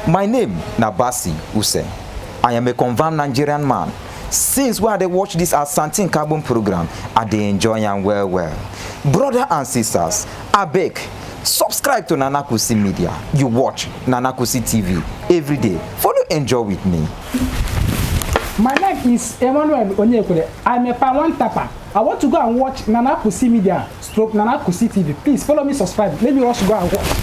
My name Nabasi Use. I am a confirmed Nigerian man. Since when they watch this Asante Nkabom program, I they enjoy and well. Brother and sisters, I beg, subscribe to Nana KUSI Media. You watch Nana KUSI TV every day. Follow, enjoy with me. My name is Emmanuel Onyekule. I'm a Pan Tapper. I want to go and watch Nana KUSI Media / Nana KUSI TV. Please follow me, subscribe. Let me also go and watch.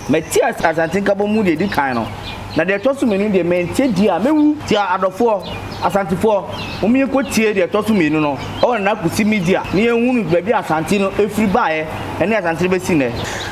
My tears as I think about moody the kind of. Now they told me the main dear me tia adofo Asante for umi ko tie they told me no oh na KUSI Media near hunu baby Asante no every buy and Asante be seen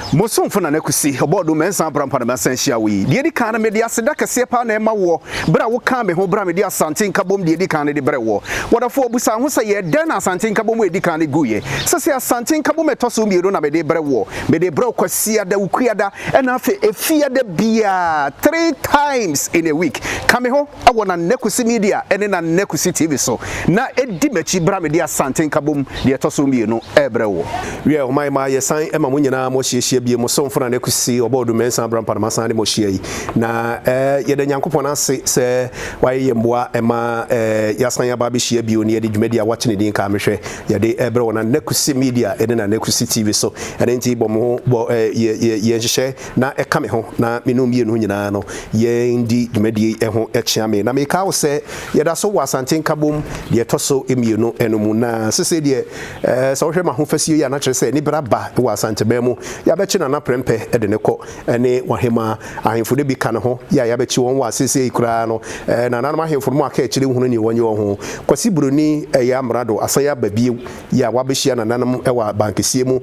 Moson for Nana KUSI about do men san prampa na sensia we the kind of media seda kase pa na ma wo bra wo kan me ho bra me dia Asante Nkabom the kind de bre wo wodafo busa ho say ye den Asante Nkabom e di kan de guye se Asante Nkabom etoso mi na me de bre wo me de bre kwasi ada ukuada e na afi efia da bia 3 times in a week kame ho awo na KUSI Media ene na KUSI TV so na edi machi bra me dia Asante Nkabom de etoso mi e bre wo we o mai ma ye san e ma mo nyina mo hie bie mo son fona na KUSI obodo mensa brampa na masane mo hie yi na ye da nyankopon ase se waye mboa ema yasan ya ba be hie bie oni ye de dwumadi a watch ne din ka mehwe ye de ebre wona na KUSI Media ene na KUSI TV so ene nti bo mo ye hyehyɛ na eka me ho na me no mie no nyina no ye ndi dwumadi ho ekyea me na me ka wo se ye da so Asante Nkabom de toso emie no enomu na sese de se wo hwe ma ho fasio ya na kyerɛ se ni braba wo Asante ba mu ya bechi na prempe ede ne kɔ ene wahema ahemfo de bi ka ne ho ya bechi won wa sese ikura no na nanam ahemfo mo aka ekyire hunu ne wonye ho kwasi buroni ya amrado asaya babie ya wabehia na nanam ewa bankesie mu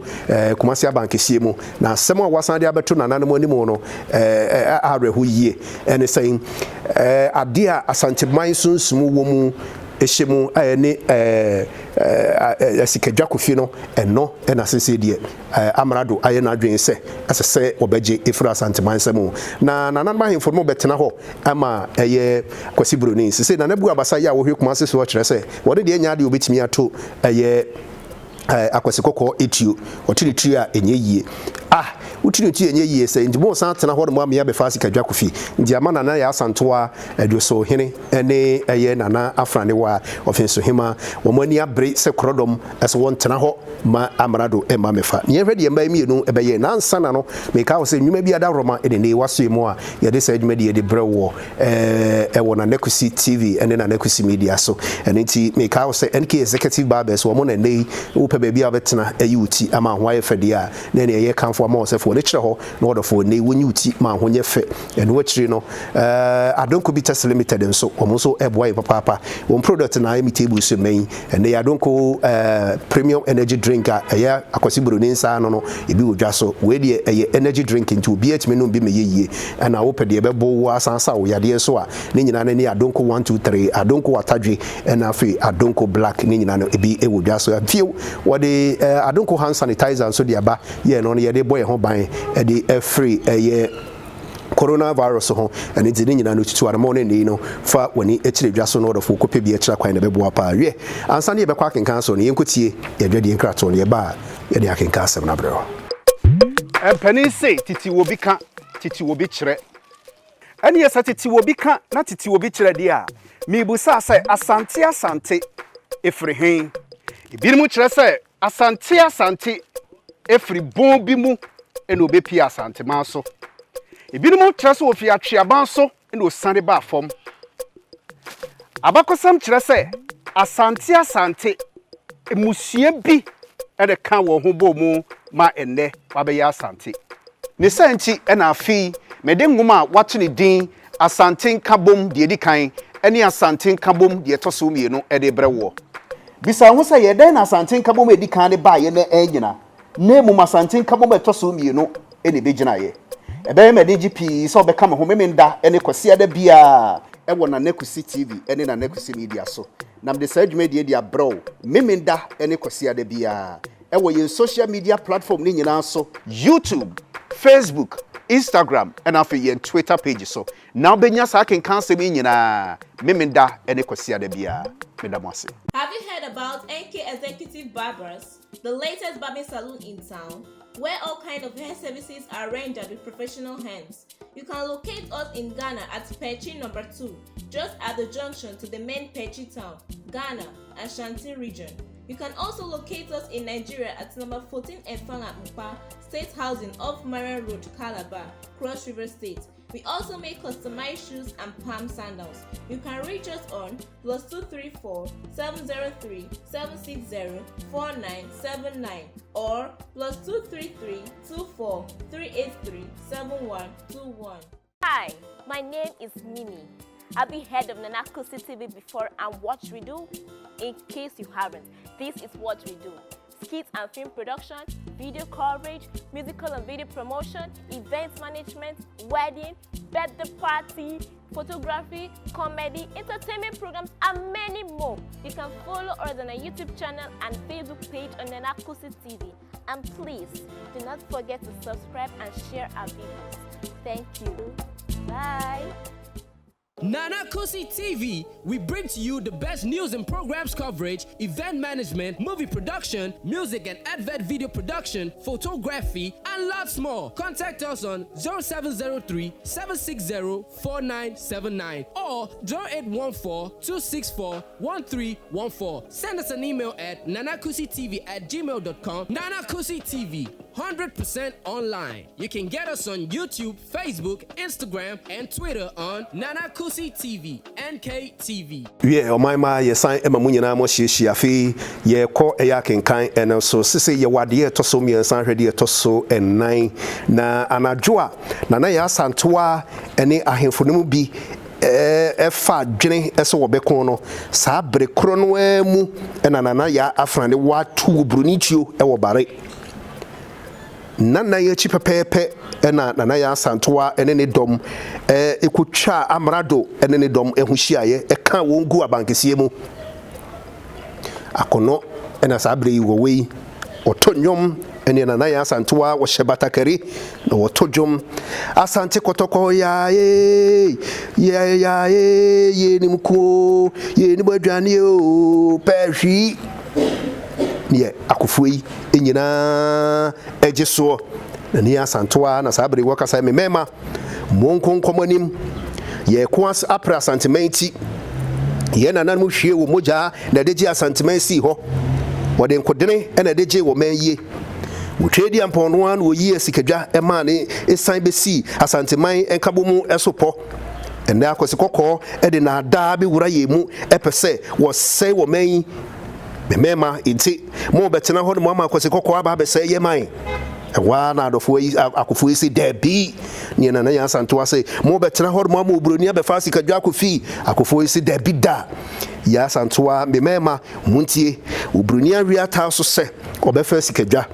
kumasi bankesie mu na asɛm a wasan de abeto na nanam animu no ahrehu yie ene saying ade a Asante man sunsumu wo mu eshemu ne asikadwa kofi no eno na sese de amrado aye na adwen se asese obeje efra Asante man semu na nanan ma hemfo mo betena ho ama eye kwasi broni sese na nabu abasa ya wo hwe kuma sese wo kyerɛ se wo de nya de obetimi ato eye akwasi kokɔ etuo otiri tiri a enye yie utiri tiri enye yie sɛ ndimo san tena hɔ no ma ya be fa sika dwa kofi ndi ama na ya asantoa aduso hene ene eye nana afrane wa ofenso hema wo mani abre sɛ krodom ɛso won tena hɔ ma amrado ma mefa ne hwɛ de mba mi no ɛbɛyɛ na nsa na no me ka wo sɛ nwuma bi ada roma ene ne waso mu a ye de sɛ nwuma de ye de brewo ɛwɔ na KUSI TV ene na KUSI Media so ene ti me ka wo sɛ NK executive barbers wo mo na nei baby abetena ayuti ama ho ayefede a na ne ye kanfo ama osefo ne kire ho na odofo ne wonyi uti ma ho nyefe ene wakire no adonko bi test limited nso omo so eboy papa won product na emi table so main ene adonko premium energy drink a ya akwasi broni nsa no ebi wodwa so we de eye energy drink into BH me no bi meyeye na wo pede bebo wo asansa wo yade so a ne nyina ne adonko 1 2 3 adonko watadwe na afi adonko black ne nyina no ebi ewodwa so afio wode adonko hand sanitizer so de aba ye no ye de boy ho ban e de free ye coronavirus ho and it's in nyina no tutu aramo ne no fa wani ekire dwa so no odofo kope bi ekira kwan na bebo apa wie ansa ne ye bekwa kenkan so ne yenkotie ye dwade nkrato ne ye ba ye de akenkan asem na brɛ empani say titi wo bi ka titi wo bi kire ani ye sa titi wo bi ka na titi wo bi kire de a mebusa say asante efri hen ibirimu kire say asante efri bon bi mu eno bepi Asante man so ibirimu kire say ofi atweaban so eno sande ba fom abakosam kire say asante emusie bi ede kan wo ho bo mu ma enne wabeya Asante ne santi ena afi mede ngoma wato ne din Asante Nkabom de edi kan ene Asante Nkabom de etoso mienu ede brewo bisa ho say ye den Asante Nkabom edi kan ne ba ye na enyina na mu Asante Nkabom etoso mienu ene begina ye ebe mede GP so obeka me ho memenda ene kwasi ada bia ewo na KUSI TV ene na KUSI Media so nam de sadwuma de dia bro memenda ene kwasi ada bia ewo ye social media platform ni nyina so YouTube, Facebook, Instagram and afi ye Twitter page so now benya sa ken cancel me nyina memenda ene kwasi ada bia medamase. Have you heard about NK Executive Barbers? the latest barbing salon in town, where all kinds of hair services are rendered with professional hands. You can locate us in Ghana at Pechi number 2, just at the junction to the main Pechi town, Ghana, Asante region. You can also locate us in Nigeria at number 14 Efang at Mupa, State Housing off Marian Road, Calabar, Cross River State. We also make customized shoes and palm sandals. You can reach us on +234 703 760 4979 or +233 24 383 7121. Hi, my name is Mimi. I've been head of KUSI TV before, and what we do, in case you haven't, this is what we do. Skits and film production, video coverage, musical and video promotion, events management, wedding, birthday party, photography, comedy, entertainment programs, and many more. You can follow us on our YouTube channel and Facebook page on KUSI TV. And please, do not forget to subscribe and share our videos. Thank you. Bye. KUSI TV, we bring to you the best news and programs coverage, event management, movie production, music and advert video production, photography, and lots more. Contact us on 0703 760 4979 or 0814 264 1314. Send us an email at nanakusitv@gmail.com. KUSI TV, 100% online. You can get us on YouTube, Facebook, Instagram, and Twitter on KUSI TV, NKTV. Yeah, my yesan ema munyina mo hyiehia fe ye kɔ eya kenkan eno so sese ye wade to so miensan hwede to so ennan na anadwo a na ya Asantewa ene ahemfo no mu bi efa dwene ese wo bekon no saa bere kro no amu na ya afrane watu brunitio wo bare nana ye chi pepepe na ya Asantewa ene ne dom ekutwa amrado ene ne dom ehunhyiaye eka wongu abankesie mu akono ena sabre yi wo wei otonyom ene na ya Asantewa wo hyebatakari na wotodwom Asante kotoko ya ye nimko ye ni badwane o pehwi ne akofui enyina ejeso na ni Asantewa na sabre wakasa memema monkon komonim ye kwas apra santimenti ye nanan mu hwie wo moja na deje asantimensi ho wode nkodene na deje wo manye wotwedi ampono an wo yi asikadwa ema ne esan besi asantiman Nkabom esopo ene akosi kokko de na ada be wura yemu epese wo sei wo man memema inti mo betena ho mo ama akosi kokko aba be sei ye man ewa na adofo yi akofo yi se debi ni na ya Asantewa se mo betena hor mo obroni abefa sikadwa akofi akofo yi se debi da ya Asantewa memema muntie obroni awia ta so se obefa sikadwa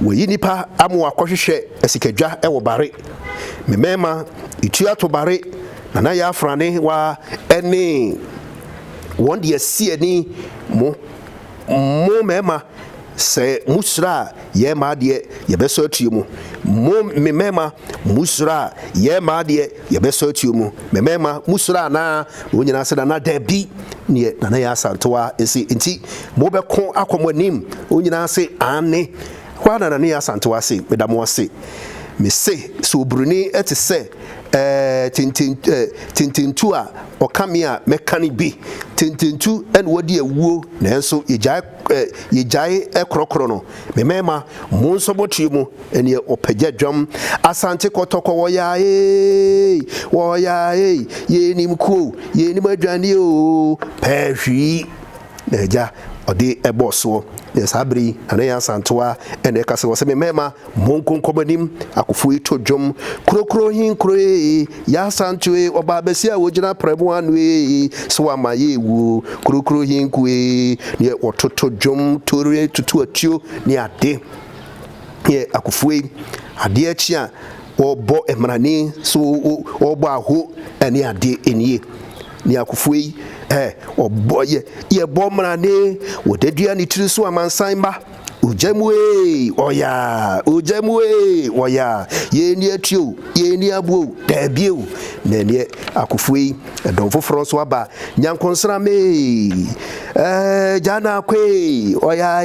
woyi nipa amu akohwehwe sikadwa ewo bare memema itu ato bare na ya afrane wa ene won de sie ni mo mema se musra ye ma de ye beso atuemu memema musra ye ma de ye beso atuemu memema musra na onyina se na dabi ne na ya Asantewa esi nti mo be kon akomonim onyina se ane kwa na ya Asantewa se medamo ase me se so bruni etese tintintu a okamia mekani bi tintintu en wodi awuo nanso yejai ekrokro no memema munso botiemu ene opagya dwam Asante kotoko wo ya ye nimko ye nimadwane o pehwi neja ode eboso nesabri ana ya Asantewa ene kase wo se memema monkon komanim akofui todwom krokro hin kroe ya Asante oba besia wogina prebo anwe so amaye wu krokro hin kwe ne ototodwom tore tutu atio ne ade ye akofui ade achi a obo emrani so obo aho ene ade enie ni akofui oboye ye bomrane wodadua ni tiri so amansan ba ujemwe oya ye ni atio ye ni abuo da bio na ne akufui don foforo so aba nyankonsra me jana kwe oya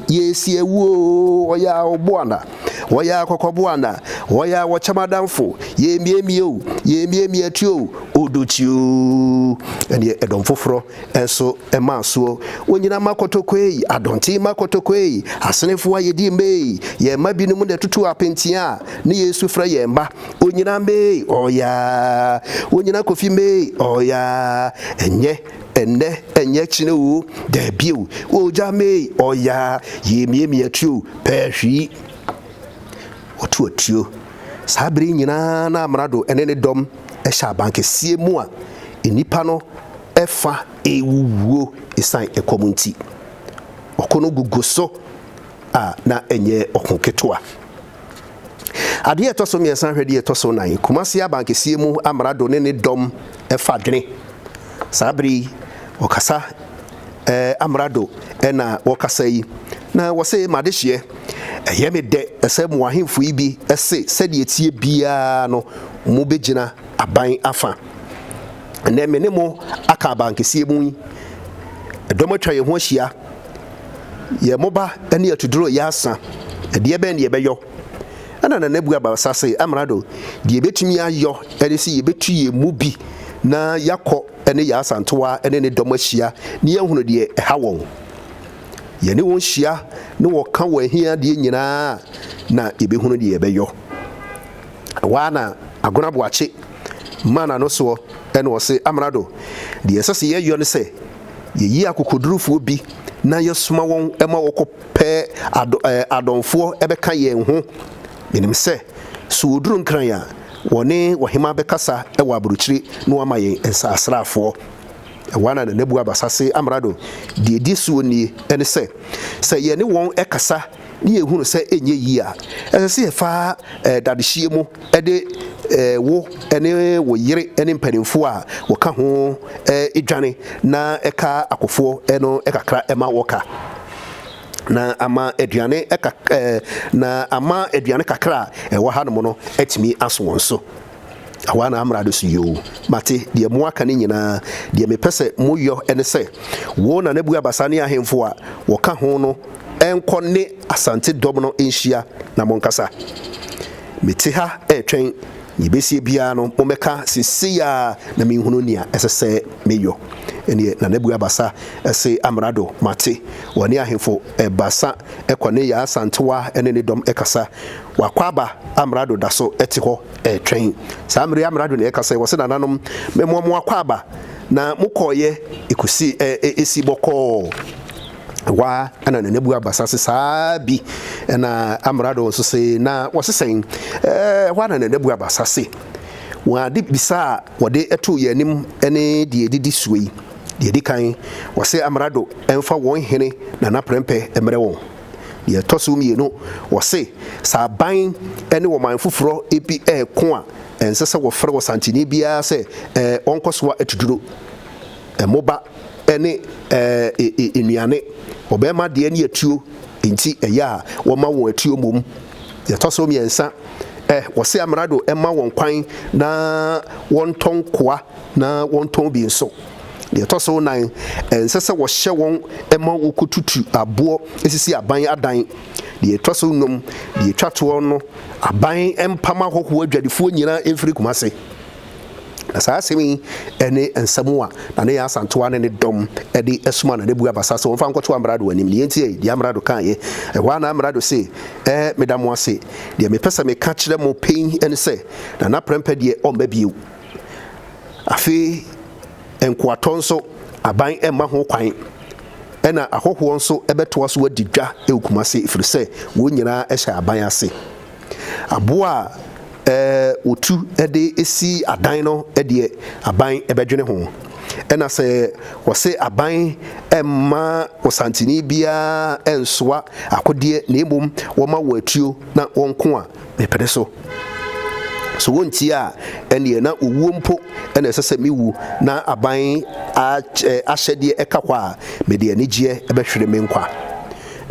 ye si ewu oya obuana oya kokobuana oya wachamadamfo ye miemi atio odochiu ene don foforo enso emaso onyina makotokwe adonti makotokwe asenefo ayedi me ye mabinu mu netutu apentia ne Yesu fra ye mba onyina me oya onyina kofi me oya enye chinewu debiu oja me oya ye miemi atuo pehwi otuo sabri nyina na amrado ene ne dom ehya bankesie mu a enipa no efa ewuwo esan ekomunti okono guguso na enye okonketoa ade etoso mi esan hwede etoso nan kumasi abankesie mu amrado ne dom efa dwene sabri okasa amrado ena wokasa yi na wose madehye eye me de ese mu ahemfo yi bi ese sede etie bia no mu begina aban afa na me ne mo aka abankesie mu yi edomotwa ye ho hia ye moba ene atuduro ya asa de ebe ne yebeyo ana na nabu abasase amrado de ebetumi ayo ene si yebetu ye mu bi na yakọ ene ya asantoa ene ne domahia ne yehunu de eha won ye ne won hia ne woka wo ahia de nyina na ebehunu de yebeyo wana agona boache mana no so ene wo se amrado de esase ye yo ne se ye yi akokodurufo bi na yesuma won ema wokopɛ adonfo ebeka ye ho menim se so oduru nkran ya wone wahima bekasa ewa aburuchiri no ama ye ensa asrafo wana na nebu abasase amrado de edi so ni ene se ye ne won ekasa ni ehunu se enye yi a ese fa dadehie mu ede wo ene wo yire ene mpanimfo a woka ho edwane na eka akofo eno ekakra ema woka na ama aduane kakra wa hanom no etimi aso wonso awana amrado so yo mate de mo aka ne nyina de me pese mo yo ene se wo na nebu abasane ahemfo a woka ho no enkone asante dom no enhia na monkasa mete ha etwen yebesi bia no momeka sisia na menhunu nia esese meyo ene na nebu abasa ese amrado mate woni ahemfo ebasa ekone ya asantewa ene ne dom ekasa wakwaba amrado daso etiho etwen samri amrado ne ekasa wo se nananom memomo akwaba na mukoye ikusi esi boko wa ana nebu abasa se sabi na amrado nso se na wosesen wa na nebu abasa se wa de bisa wode eto yanim ene de edidi suyi de edikan wose amrado emfa won hene na na prempe emre won de toso mienu wose saban ene wo man fufuro ebi ko a ensese wo fere wo santini bia se onkoso etuduro moba ene enuane obema de ene atuo enti eya wo ma won atuo mom de toso miensa wose amrado ema won kwan na won tonkoa na won ton bi nso de toso nan ensese wo hye won ema wo kotutu abo esisi aban adan de toso num de twato no aban empama hoho adwadifo nyina emfiri kumase na saa semi ene ensamu a na ne asantoa ne dom ede esuma na nebu abasa so mfa nkoto amrado anim ne yenti de amrado kan ye ehwa na amrado se medamo ase de me pesa me ka kire mo pen ene se na prempe de omba biu afi enkoato nso aban emma ho kwan ena ahoho nso ebeto so adidwa ekukumase ifiri se wo nyina ehya aban ase aboa otu ede esi adan no ede aban ebedwene ho ena se wose aban emma osantini bia ensoa akode na emom wo ma wo atuo na wonko a mepede so wonti a ene na owuo mpo ena esese mewu na aban ahyede eka kwa me de anigye ebehwere me nkwa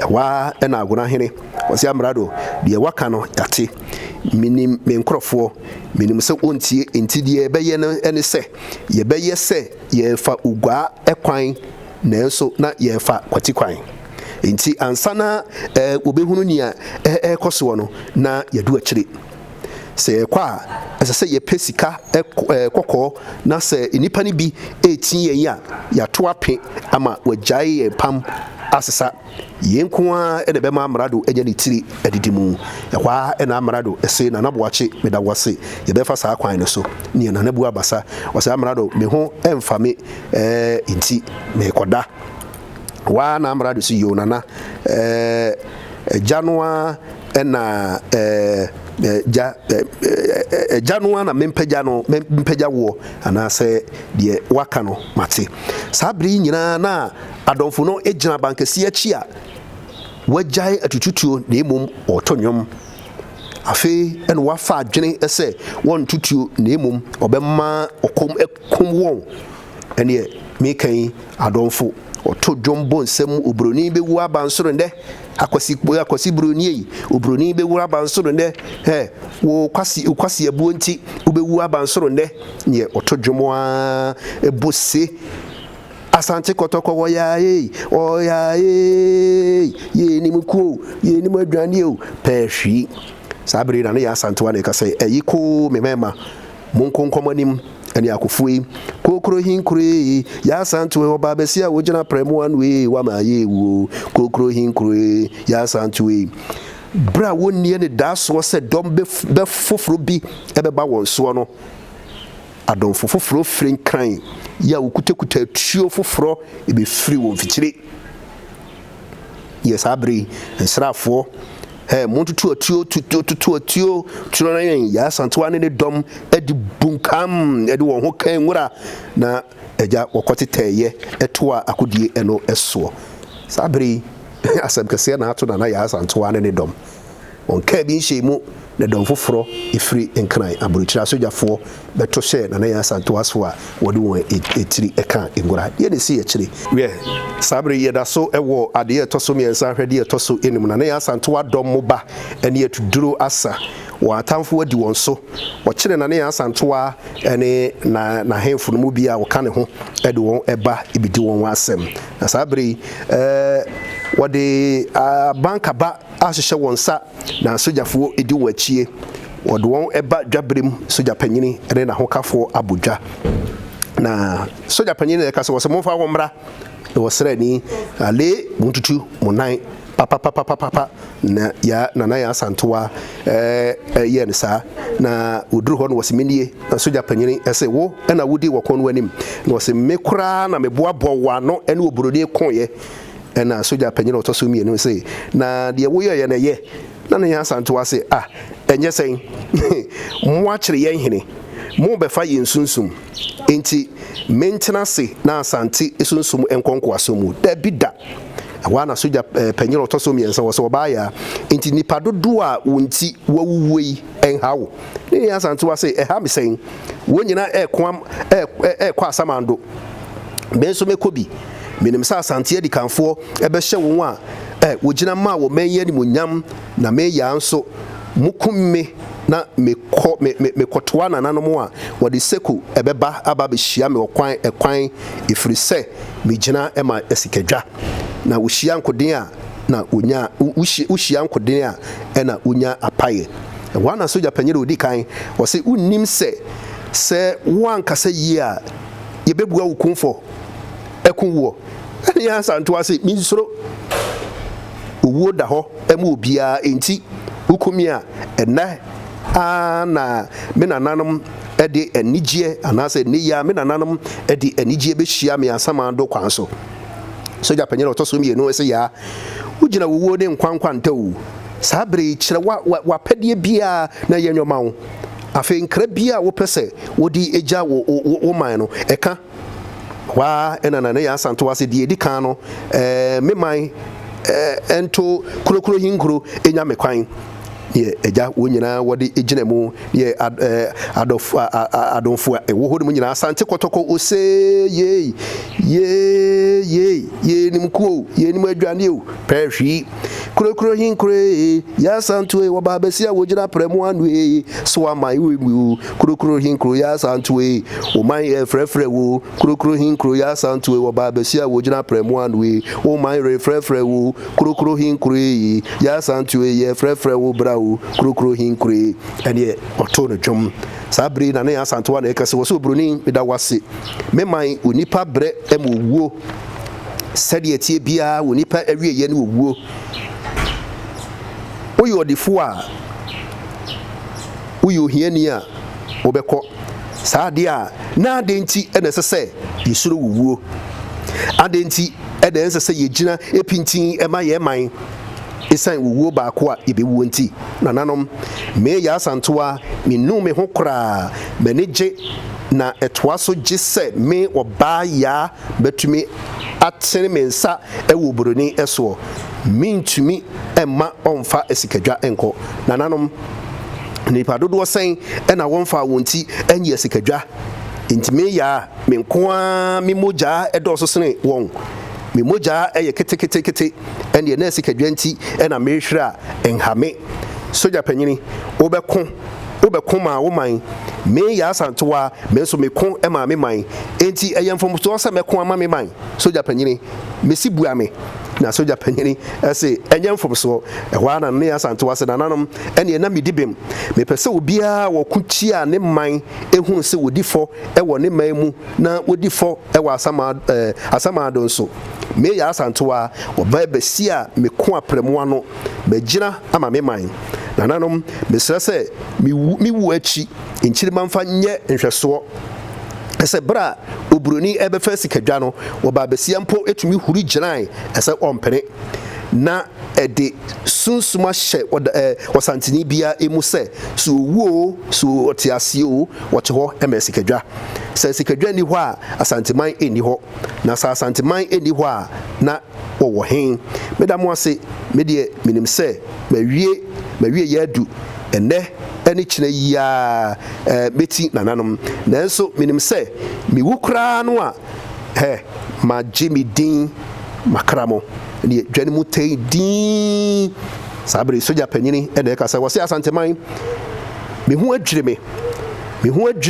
wa na agona hene wasi amrado de waka no yate minim me nkrofo minim se ontie enti de beye no ene se ye beye se ye fa ugwa ekwan na enso na ye fa kwati kwan enti ansana obehunu nia ekoso no na yedu akire se kwa ese ye pesika kokko na se enipa ni bi etin ye ya to ape ama wagyae pam asesa yenkoa ede be ma amrado enya ni tiri edidimu kwa ena amrado ese na naboache meda wase ye be fa saa kwan no so ne na nabu abasa wase amrado me ho emfa me enti me koda wa na amrado si yo nana January ena January na mempagya wo anase de waka no mate sabri nyina na adonfo no ejina bankasi achi a wagyae atututuo na emom otonyom afi en wafa adwene ese won tutuo na emom obemma okom ekom won ene mekan adonfo oto dwombo nsem obroni bewu abansoro nde akwasi broni yi obroni bewu abansoro nde wo kwasi abuo nti obewu abansoro nde ne oto dwomo a ebose Asante kotoko woyaye ye ni muko ye ni madwane o pehwi sabri na ya asante wa ne ka say eyiko memema monkonkomanim ani akufui kokro hinkure ya asante we obabesia wogina premu anwe wa maye wo kokro hinkure ya asante we bra wonni ne daso se dombe be foforo bi ebeba wonso no adon foforo frin kran ya ukutekuta tuo foforo ebe firi won fichire yes abri ensrafo montutu tuo tuno na ya asante ne dom edi bunkam edi won ho kan nwura na eja wokotiteye etoa akodie eno eso sabri asem kase na ato na ya asante ne dom on ka bi nhemu na dom foforo ifiri enkran aburuchira sojafo beto she na ya asante waso a wode won etiri eka ngura ye ne si ekire we sabri ye da so ewo ade etoso miensa hwede etoso enim na ya asante wadom moba ene etuduro asa watamfo wadi won so wɔkyere na ya asante wa ene na hemfo no mu bia wo ka ne ho ede won eba ibidi won asem na sabri wode banka ba ahyehyɛ won sa na sojafo edi wachie wode won eba dwabrem soja panyini ene na hokafo abodwa na soja panyini ne ka se wo se momfa wo mra e wo sra ni ale muntutu munan papa na ya asantoa ye ne sa na oduru ho no wasimenie na soja panyini ese wo na wodi wokon wanim na wase mekura na meboabo wano ene oburoni konye na soja panyini otoso mienu se na de wo ye na ye na ya asantoa se enye sen mo akire ye hene mo befa ye nsunsum enti maintenance na Asante esunsum enkonko asomu da bida wana soja panyiro toso miensa wo so baaya enti nipa dodo a wonti wawuwei enhawo ne ya Asante wa se eha mesen wonyina ekwa asamando benso mekobi minim sa Asante edi kanfo ebehye won a wogina ma wo menye ni munyam na meya nso mukumme na mekotoa na nanom a wode seku ebeba aba be hia me ekwan ifrise migina ema esikadwa na ushia nkoden a na unya ushia nkoden a ena unya apaye wana soja panyere odi kan wo se unnim se wanka se yi a yebebua wukunfo ekunwo ene ya Asante ase minsoro owo da ho ema obia enti hukumi a ena na menananom edi enigye anase ne ya menananom edi enigye be hia me asamando kwan so soja panyere otoso mienu ese ya ugina wuwo ne nkwankwa ntawu sabre kire wa pedie bia na yenwoma wo afi nkra bia wo pese wodi eja wo man no eka wa enana ne ya Asante wase die di kan no meman ento kurokuro hinkuro enya mekwan ye eja wonyina wode ejina mu ye adonfo wo hodo mu nyina Asante kotoko ose ye ye nim ko ye nim adwane o pehwi kurokuro hinkure ya Asante wo ba besia wo gina premu anu so amai we kurokuro hinkure ya Asante o man e frefre wo kurokuro hinkure ya Asante wo ba besia wo gina premu anu o man re frefre wo kurokuro hinkure ya Asante ye frefre wo bra wo kurokuro hinkure ene oto no dwom sabri na ne Asante wa na ekase wo so broni meda wase me man onipa bre emuwo sɛdeɛ tie bia wo nipa awie ye ne wuo woyɛ ɔdefo a woyɛ ohiani a wobɛkɔ saa de a na ade nti ɛna ɛsɛ sɛ yɛsuro wuo ade nti ɛna ɛsɛ sɛ yɛgyina epintin ɛma yɛ man esan wuo baako a yɛbɛwuo nti nananom me yɛ Asante a menu me ho koraa m'ani gye na etoa so gye sɛ me ɔbaa ya betumi atene me nsa ɛwɔ buroni ɛso mintumi ɛma ɔmfa esikadwa ɛnkɔ nananom nipa dodoɔ sɛn ɛna wɔmfa wɔn ti ɛnyɛ esikadwa ntimi ya me nkoa me mogya ɛdɔɔso sene wɔn me mogya ɛyɛ kete ɛne na esikadwa nti ɛna mehwira ɛnhame soja panyini wobɛko ma wo man me yɛ Asante wa me so me ko ma me man enti ɛyɛ mfomso sɛ me ko ama me man soja panyini mesi bua me na soja panyini ɛse ɛnyɛ mfomso ɛhɔ na ne Asante wa sɛ nananom ɛne na me dibem me pɛ sɛ obia wɔ kuchia ne man ehunu sɛ wodi fɔ ɛwɔ ne man mu na wodi fɔ ɛwɔ asama don so me yɛ Asante wa ɔba bɛsi a me ko aprɛmo ano magyina ama me man nananom mesrɛ sɛ mi wu akyi nkyiri manfa nyɛ nhwɛsoɔ ɛsɛ bra obroni ɛbɛfa sikadwa no wɔba besia mpo etumi huri gyinae ɛsɛ ɔmpene na ɛde sunsuma hyɛ wɔsanteni bia emu sɛ so wuo so ɔte o wɔte hɔ ɛmɛ sikadwa sɛ sikadwa ni hɔ a asanteman ɛni hɔ na sɛ asanteman ɛni hɔ a na wɔwɔ hen meda mo ase medeɛ minim sɛ mawie yɛ adu ɛnɛ ɛne kyena yia beti nananom nanso minim sɛ mi wukra no a ma Jimmy din makramo ne dwane mu tei din sabre soja panyini ɛna ɛka sɛ wɔse Asanteman me ho adwire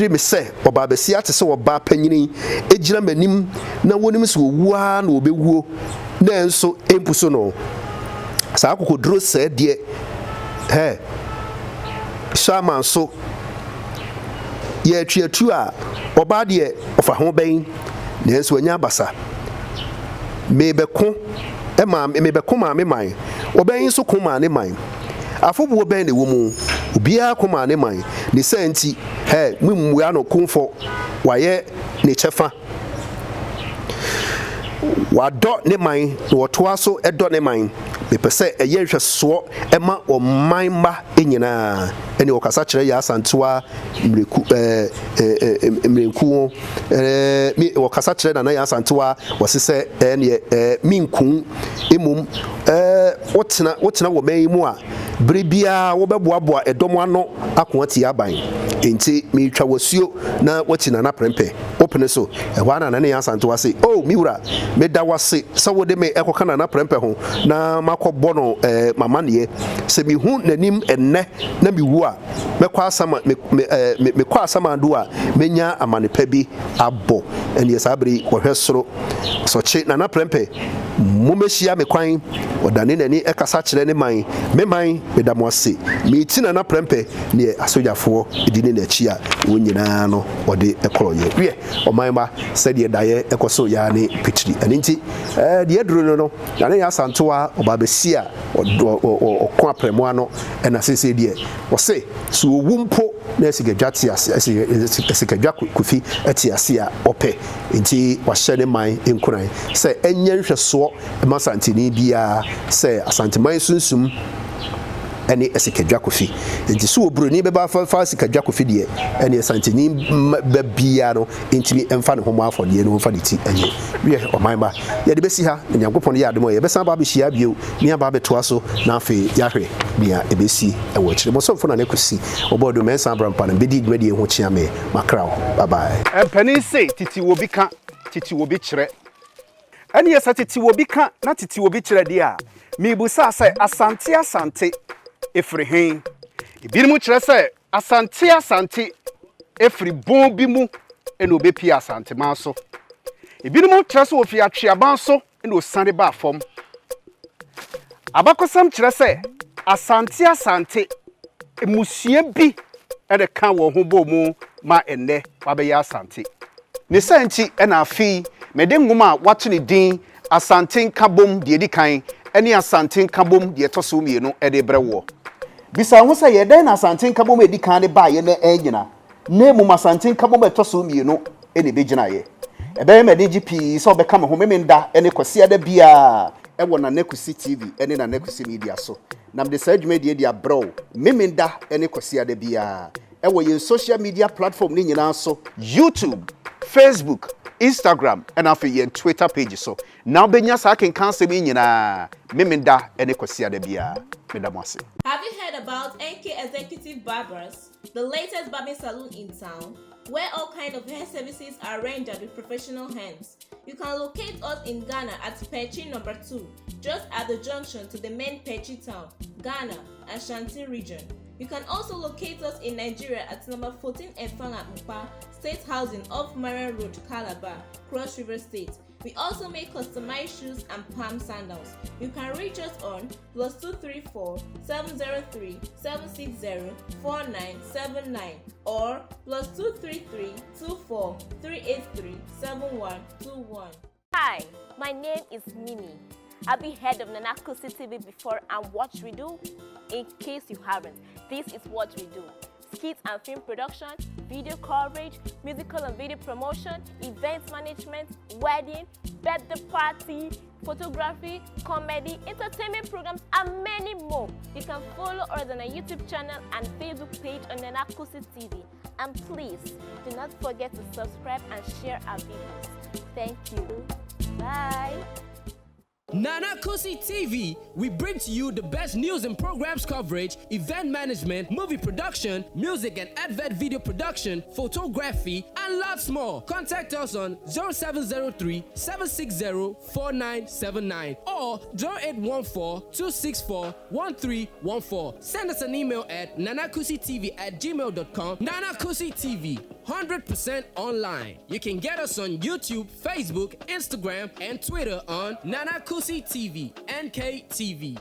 me sɛ ɔba besia te sɛ ɔba panyini egyina manim na wonim sɛ owua na obewuo na enso empuso no saa kokodro sɛ deɛ shaman so ye tuatu a oba de ofa ho ben na enso anya basa mebeko ma me man oben so koma ne man afobo ben ne wo mu obia koma ne man ne santi mumua no kumfo waye ne chefa wadɔ ne man na wɔtoa so ɛdɔ ne man mepɛ sɛ ɛyɛ nhwɛsoɔ ɛma ɔman mma nyinaa ɛne ɔkasa kyerɛ yɛ Asantewa mmereku ɔkasa kyerɛ nana yɛ Asantewa wɔse sɛ ɛneɛ minkum emom wotena wɔ man yi mu a bere biara wɔbɛboaboa ɛdɔm ano ako ati aban enti metwa wasuo na wɔti nana prɛmpɛ opene so ɛhɔ ana nana yɛ Asantewa se oh miwura meda wase sɛ wode me ɛkɔka nana prɛmpɛ ho na makɔbɔ no mama neɛ sɛ mehu n'anim ɛnnɛ na mewu a mekɔ asama do a menya amanepa bi abɔ ɛneɛ saa bere wɔhwɛ soro sɔkye nana prɛmpɛ momɛhyia me kwan ɔdane n'ani ɛkasa kyerɛ ne man me man meda mo ase meti nana prɛmpɛ neɛ asogyafoɔ ɛdi ne n'akyi a wɔn nyinaa no ɔde ɛkɔrɔyɛ wie ɔman ma sɛdeɛ daeɛ ɛkɔ so yɛa ne pitiri ɛno nti deɛ duro no nane yɛ Asantewa ɔba bɛsi a ɔko aprɛmoa no ɛna sese deɛ ɔse so owu mpo na esikadwa kofi ɛte ase a ɔpɛ nti wahyɛ ne man nkuran sɛ ɛnyɛ nhwɛsoɔ ɛma santeni biara sɛ Asanteman sunsum ɛne esikadwa kofi nti so obroni bɛba fa esikadwa kofi deɛ ɛne santeni babia no ntimi ɛmfa ne homo afɔdeɛ no mfa ne ti ɛnyɛ wie ɔman ba yɛde bɛsi ha na Nyankopɔn yɛ adom yɛbɛsan ba bɛhyia bio ne aba bɛtoa so na afei yɛahwɛ bia ɛbɛsi ɛwɔ akyire mɔsɔmfo na ne KUSI ɔbɔdo mɛnsa brampa no bɛdi dwumadi ho kyea me makraw bye bye ɛmpani se titi wo bi ka titi wo bi kyerɛ Any asati will be can not it will be chredia. Me busa say asante efri hen. Ibi mu chre say asante efri bon bi mu eno be pia asante man so. Ibi mu chre so ofi atweaban so eno sande ba fom. Abakosam chre say asante emusie bi e de kan wo ho bo mu ma enne wa be ya asante. Ne santi e na afi mede ngoma wato ne din Asante Nkabom de di kan ene Asante Nkabom de to so mienu e de brewo. Bisa ho say ye den Asante Nkabom e di kan de ba ye na anyina. Na mu Asante Nkabom e to so mienu e ne begina ye. E be me de GP so be kam ho memenda ene kwase ada bia e wo na KUSI TV ene na KUSI media so. Nam de sa dwuma de dia bro memenda ene kwase ada bia e wo ye social media platform ni nyina so YouTube, Facebook, Instagram and after your Twitter page so. Now benya sa can cancel me nyina memenda ene kwase ada bia medamase. Have you heard about NK Executive Barbers, the latest barbing salon in town, where all kinds of hair services are rendered with professional hands? You can locate us in Ghana at Perchi number 2, just at the junction to the main Perchi town, Ghana, Asante region. You can also locate us in Nigeria at number 14 Efanga Mpa, State Housing off Marian Road, Calabar, Cross River State. We also make customized shoes and palm sandals. You can reach us on +234 703 760 4979 or +233 24 383 7121. Hi, my name is Mimi. I've been head of KUSI TV before and what we do. In case you haven't, this is what we do. Skits and film production, video coverage, musical and video promotion, events management, wedding, birthday party, photography, comedy, entertainment programs, and many more. You can follow us on our YouTube channel and Facebook page on KUSI TV. And please, do not forget to subscribe and share our videos. Thank you. Bye. KUSI TV, we bring to you the best news and programs coverage, event management, movie production, music and advert video production, photography, and lots more. Contact us on 0703 760 4979 or 0814 264 1314. Send us an email at nanakusitv@gmail.com. KUSI TV, 100% online. You can get us on YouTube, Facebook, Instagram, and Twitter on KUSI TV, NKTV.